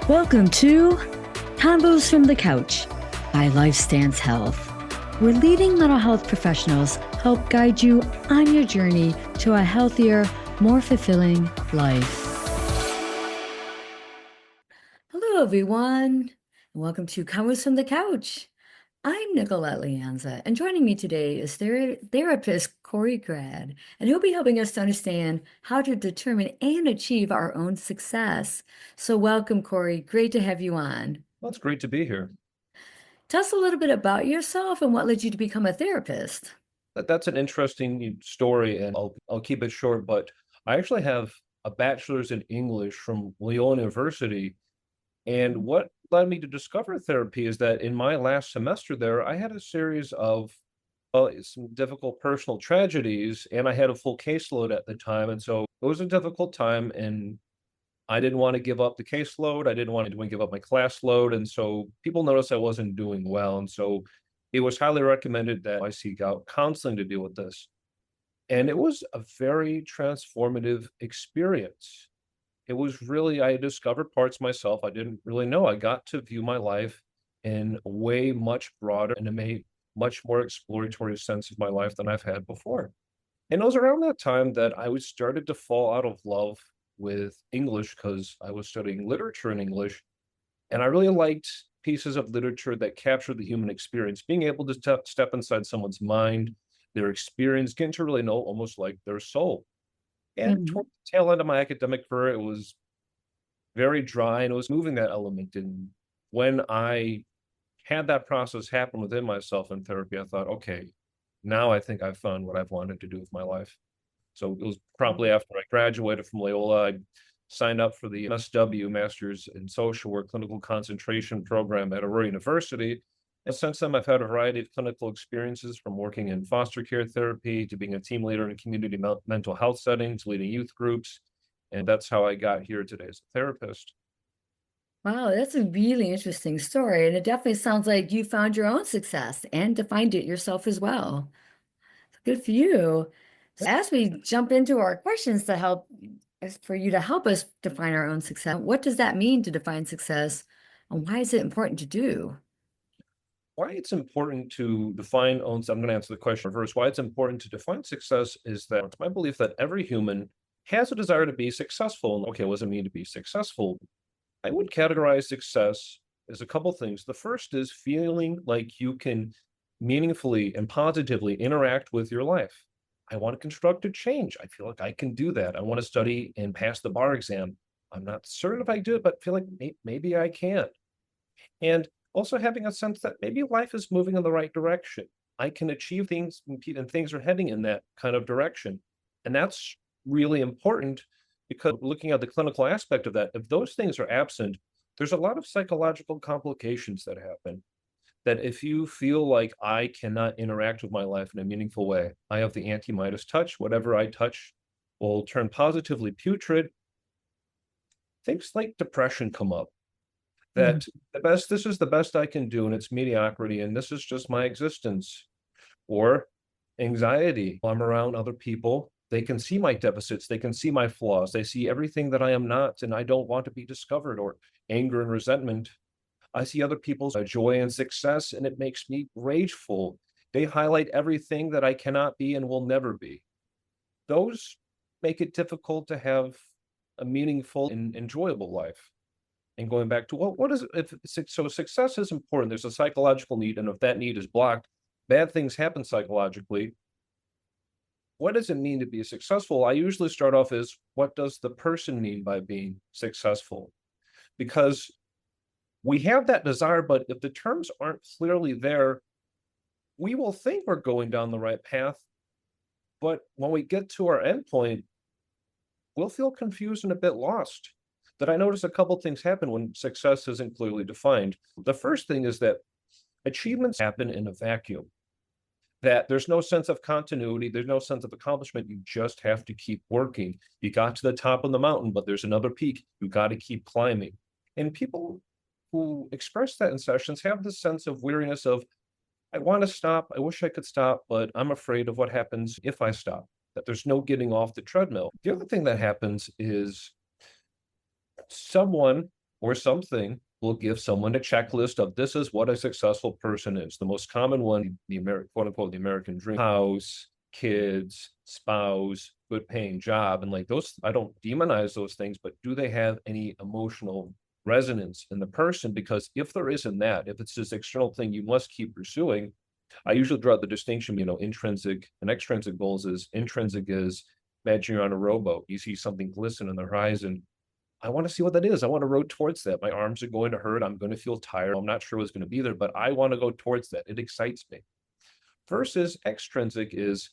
Welcome to Combos from the Couch by LifeStance Health, where leading mental health professionals help guide you on your journey to a healthier, more fulfilling life. Hello, everyone, and welcome to Combos from the Couch. I'm Nicolette Leanza, and joining me today is therapist Cory Grad, and he'll be helping us to understand how to determine and achieve our own success. So welcome, Cory. Great to have you on. Well, it's great to be here. Tell us a little bit about yourself and what led you to become a therapist. That's an interesting story, and I'll keep it short. But I actually have a bachelor's in English from Lyon University, and what led me to discover therapy is that in my last semester there, I had a series of some difficult personal tragedies, and I had a full caseload at the time, and so it was a difficult time, and I didn't want to give up the caseload. I didn't want to give up my class load. And so people noticed I wasn't doing well. And so it was highly recommended that I seek out counseling to deal with this. And it was a very transformative experience. It was really, I discovered parts of myself I didn't really know. I got to view my life in a way much broader and a much more exploratory sense of my life than I've had before. And it was around that time that I was started to fall out of love with English because I was studying literature in English, and I really liked pieces of literature that captured the human experience, being able to step inside someone's mind, their experience, getting to really know almost like their soul. And toward Mhm. the tail end of my academic career, it was very dry and it was moving that element. And when I had that process happen within myself in therapy, I thought, okay, now I think I've found what I've wanted to do with my life. So it was promptly after I graduated from Loyola, I signed up for the MSW Masters in Social Work Clinical Concentration Program at Aurora University. And since then, I've had a variety of clinical experiences from working in foster care therapy to being a team leader in community mental health settings, leading youth groups. And that's how I got here today as a therapist. Wow, that's a really interesting story. And it definitely sounds like you found your own success and defined it yourself as well. Good for you. So as we jump into our questions to help as for you to help us define our own success, what does that mean to define success? And why is it important to do? Why it's important to define own, I'm going to answer the question reverse. Why it's important to define success is that it's my belief that every human has a desire to be successful. Okay, what does it mean to be successful? I would categorize success as a couple things. The first is feeling like you can meaningfully and positively interact with your life. I want to construct a change. I feel like I can do that. I want to study and pass the bar exam. I'm not certain if I do it, but feel like maybe I can. And also having a sense that maybe life is moving in the right direction. I can achieve things and things are heading in that kind of direction. And that's really important because looking at the clinical aspect of that, if those things are absent, there's a lot of psychological complications that happen. That if you feel like I cannot interact with my life in a meaningful way, I have the anti-Midas touch, whatever I touch will turn positively putrid. Things like depression come up Mm. that this is the best I can do and it's mediocrity and this is just my existence. Or anxiety. I'm around other people. They can see my deficits. They can see my flaws. They see everything that I am not, and I don't want to be discovered. Or anger and resentment. I see other people's joy and success, and it makes me rageful. They highlight everything that I cannot be and will never be. Those make it difficult to have a meaningful and enjoyable life. And going back to what is if so success is important. There's a psychological need, and if that need is blocked, bad things happen psychologically. What does it mean to be successful? I usually start off as what does the person mean by being successful? Because we have that desire, but if the terms aren't clearly there, we will think we're going down the right path. But when we get to our endpoint, we'll feel confused and a bit lost. That I notice a couple things happen when success isn't clearly defined. The first thing is that achievements happen in a vacuum, that there's no sense of continuity, there's no sense of accomplishment. You just have to keep working. You got to the top of the mountain, but there's another peak. You got to keep climbing. And people who express that in sessions have this sense of weariness of, I want to stop. I wish I could stop, but I'm afraid of what happens if I stop, that there's no getting off the treadmill. The other thing that happens is someone or something will give someone a checklist of this is what a successful person is. The most common one, the American, quote unquote, the American dream: house, kids, spouse, good paying job. And like those, I don't demonize those things, but do they have any emotional resonance in the person? Because if there isn't that, if it's this external thing you must keep pursuing, I usually draw the distinction, intrinsic and extrinsic goals. Is intrinsic is, imagine you're on a rowboat, you see something glisten on the horizon. I want to see what that is. I want to row towards that. My arms are going to hurt. I'm going to feel tired. I'm not sure what's going to be there, but I want to go towards that. It excites me. Versus extrinsic is,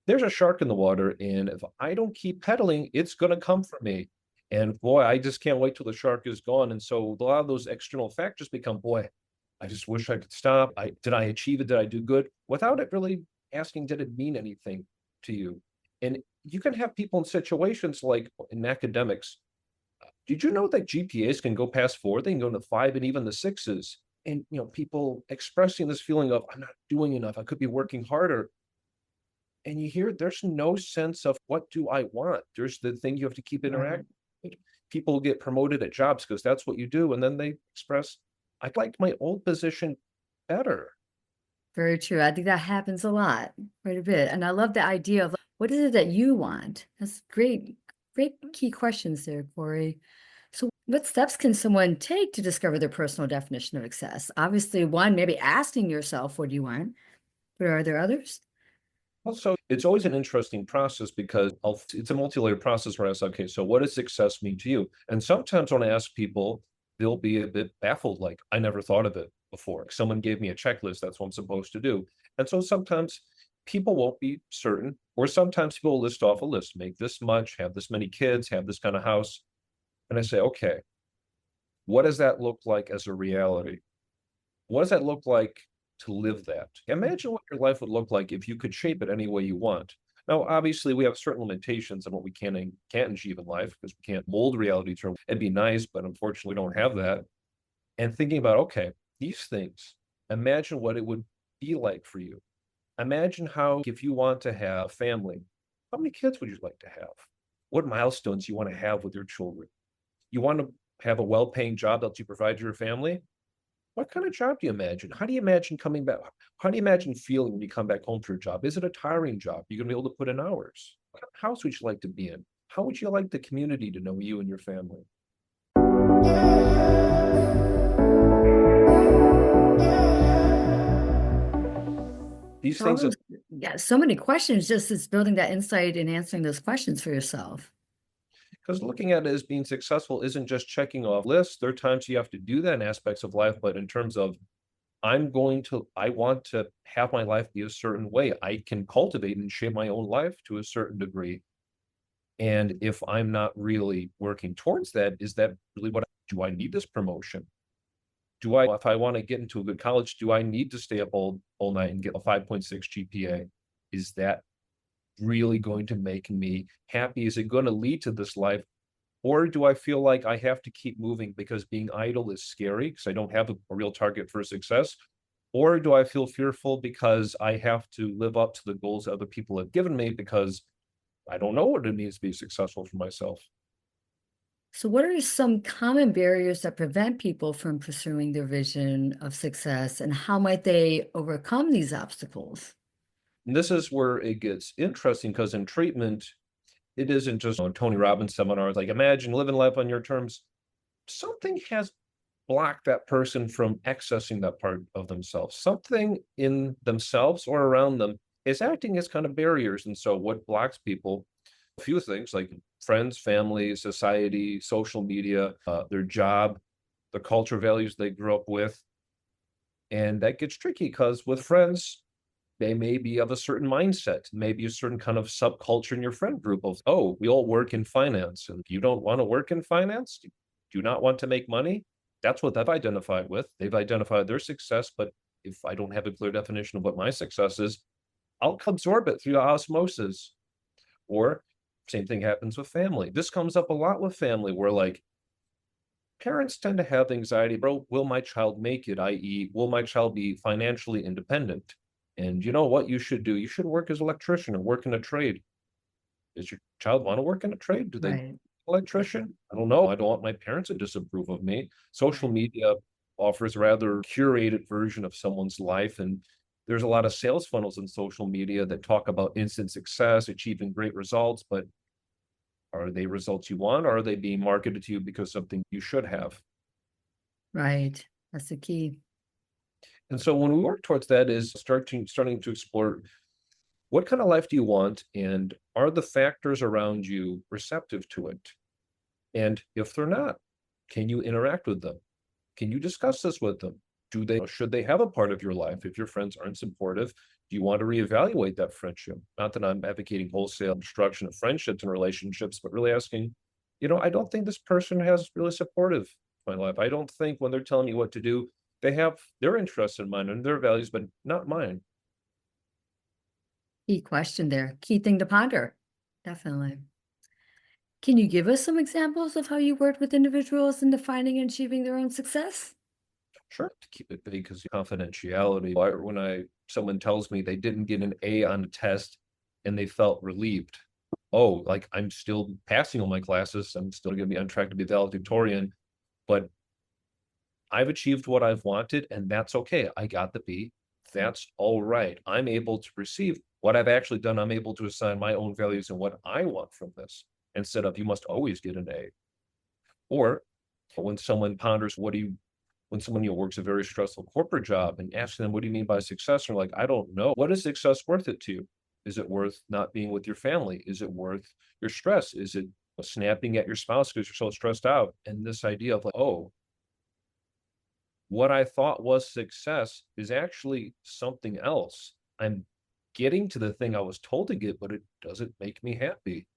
there's a shark in the water, and if I don't keep pedaling, it's going to come for me. And boy, I just can't wait till the shark is gone. And so a lot of those external factors become, boy, I just wish I could stop. Did I achieve it? Did I do good? Without it really asking, did it mean anything to you? And you can have people in situations like in academics. Did you know that GPAs can go past 4? They can go to 5 and even the 6s. And people expressing this feeling of, I'm not doing enough. I could be working harder. And you hear there's no sense of, what do I want? There's the thing you have to keep interacting with. People get promoted at jobs because that's what you do. And then they express, I liked my old position better. Very true. I think that happens a lot, quite a bit. And I love the idea of what is it that you want? That's great, great key questions there, Corey. So, what steps can someone take to discover their personal definition of success? Obviously, one, maybe asking yourself, what do you want? But are there others? Also, it's always an interesting process because it's a multi-layered process where I ask, okay, so what does success mean to you? And sometimes when I ask people, they'll be a bit baffled, like, I never thought of it before. Someone gave me a checklist, that's what I'm supposed to do. And so sometimes people won't be certain, or sometimes people will list off a list, make this much, have this many kids, have this kind of house. And I say, okay, what does that look like as a reality? What does that look like to live that? Imagine what your life would look like if you could shape it any way you want. Now, obviously, we have certain limitations on what we can and can't achieve in life because we can't mold reality to it'd be nice, but unfortunately, we don't have that. And thinking about, okay, these things, imagine what it would be like for you. Imagine how, if you want to have a family, how many kids would you like to have? What milestones you want to have with your children? You want to have a well-paying job that you provide to your family? What kind of job do you imagine? How do you imagine coming back? How do you imagine feeling when you come back home from your job? Is it a tiring job? You're going to be able to put in hours. What kind of house would you like to be in? How would you like the community to know you and your family? These So, all things, those, yeah, so many questions, just is building that insight and answering those questions for yourself. because looking at it as being successful isn't just checking off lists. There are times you have to do that in aspects of life, but in terms of, I want to have my life be a certain way. I can cultivate and shape my own life to a certain degree. And if I'm not really working towards that, is that really do I need this promotion? If I want to get into a good college, do I need to stay up all night and get a 5.6 GPA? Is that really going to make me happy? Is it going to lead to this life? Or do I feel like I have to keep moving because being idle is scary because I don't have a real target for success? Or do I feel fearful because I have to live up to the goals other people have given me because I don't know what it means to be successful for myself? So, what are some common barriers that prevent people from pursuing their vision of success, and how might they overcome these obstacles? And this is where it gets interesting because in treatment, it isn't just Tony Robbins seminars, like imagine living life on your terms. Something has blocked that person from accessing that part of themselves. Something in themselves or around them is acting as kind of barriers. And so what blocks people? A few things like friends, family, society, social media, their job, the culture values they grew up with. And that gets tricky because with friends, they may be of a certain mindset, maybe a certain kind of subculture in your friend group of, oh, we all work in finance. And you don't want to work in finance? Do not want to make money? That's what they've identified with. They've identified their success. But if I don't have a clear definition of what my success is, I'll absorb it through osmosis. Or same thing happens with family. This comes up a lot with family where like parents tend to have anxiety, bro, will my child make it? I.e., will my child be financially independent? And you know what you should do? You should work as an electrician or work in a trade. Does your child want to work in a trade? Do they Right. Electrician? I don't know. I don't want my parents to disapprove of me. Social Right. media offers a rather curated version of someone's life. And there's a lot of sales funnels in social media that talk about instant success, achieving great results, but are they results you want, or are they being marketed to you because something you should have? Right. That's the key. And so when we work towards that is starting to explore what kind of life do you want, and are the factors around you receptive to it? And if they're not, can you interact with them? Can you discuss this with them? Should they have a part of your life? If your friends aren't supportive, do you want to reevaluate that friendship? Not that I'm advocating wholesale destruction of friendships and relationships, but really asking, I don't think this person has really supportive my life. I don't think when they're telling me what to do, they have their interests in mind and their values, but not mine. Key question there. Key thing to ponder. Definitely. Can you give us some examples of how you worked with individuals in defining and achieving their own success? Sure, to keep it vague because confidentiality. When someone tells me they didn't get an A on a test and they felt relieved. Oh, like I'm still passing all my classes. I'm still going to be on track to be valedictorian, but I've achieved what I've wanted, and that's okay. I got the B. That's all right. I'm able to receive what I've actually done. I'm able to assign my own values and what I want from this instead of you must always get an A. Or when someone ponders, when someone works a very stressful corporate job and asks them, what do you mean by success? And they're like, I don't know. What is success worth it to you? Is it worth not being with your family? Is it worth your stress? Is it snapping at your spouse because you're so stressed out? And this idea of like, oh, what I thought was success is actually something else. I'm getting to the thing I was told to get, but it doesn't make me happy.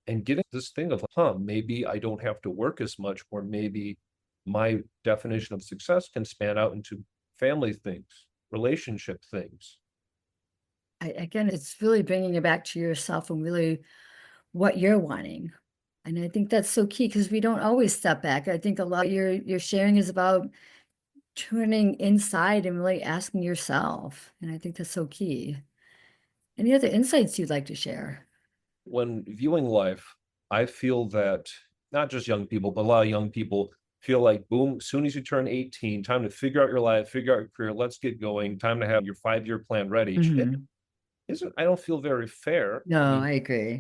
And getting this thing of, maybe I don't have to work as much, or maybe my definition of success can span out into family things, relationship things. Again, it's really bringing it back to yourself and really what you're wanting. And I think that's so key because we don't always step back. I think a lot your sharing is about turning inside and really asking yourself. And I think that's so key. Any other insights you'd like to share? When viewing life, I feel that not just young people, but a lot of young people feel like, boom, as soon as you turn 18, time to figure out your life, figure out your career, let's get going, time to have your 5-year plan ready. It Mhm. isn't, I don't feel very fair. I No, mean, I agree. Yeah.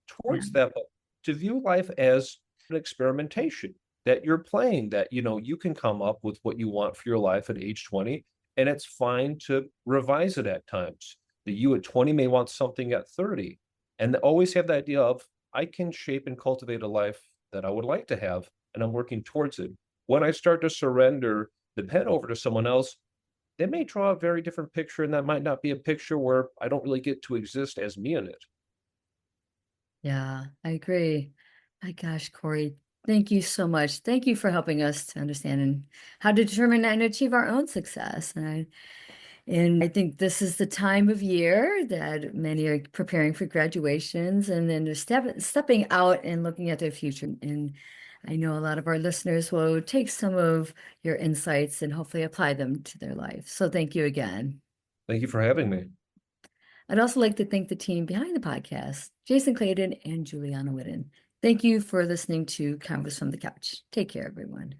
towards that, but to view life as an experimentation that you're playing, that you can come up with what you want for your life at age 20, and it's fine to revise it at times. The you at 20 may want something at 30, and always have the idea of, I can shape and cultivate a life that I would like to have, and I'm working towards it. When I start to surrender the pen over to someone else, they may draw a very different picture, and that might not be a picture where I don't really get to exist as me in it. Yeah, I agree. My gosh, Corey, thank you so much. Thank you for helping us to understand and how to determine and achieve our own success. And I think this is the time of year that many are preparing for graduations and then they're stepping out and looking at their future. And I know a lot of our listeners will take some of your insights and hopefully apply them to their life. So thank you again. Thank you for having me. I'd also like to thank the team behind the podcast, Jason Clayton and Juliana Whitten. Thank you for listening to Converse from the Couch. Take care, everyone.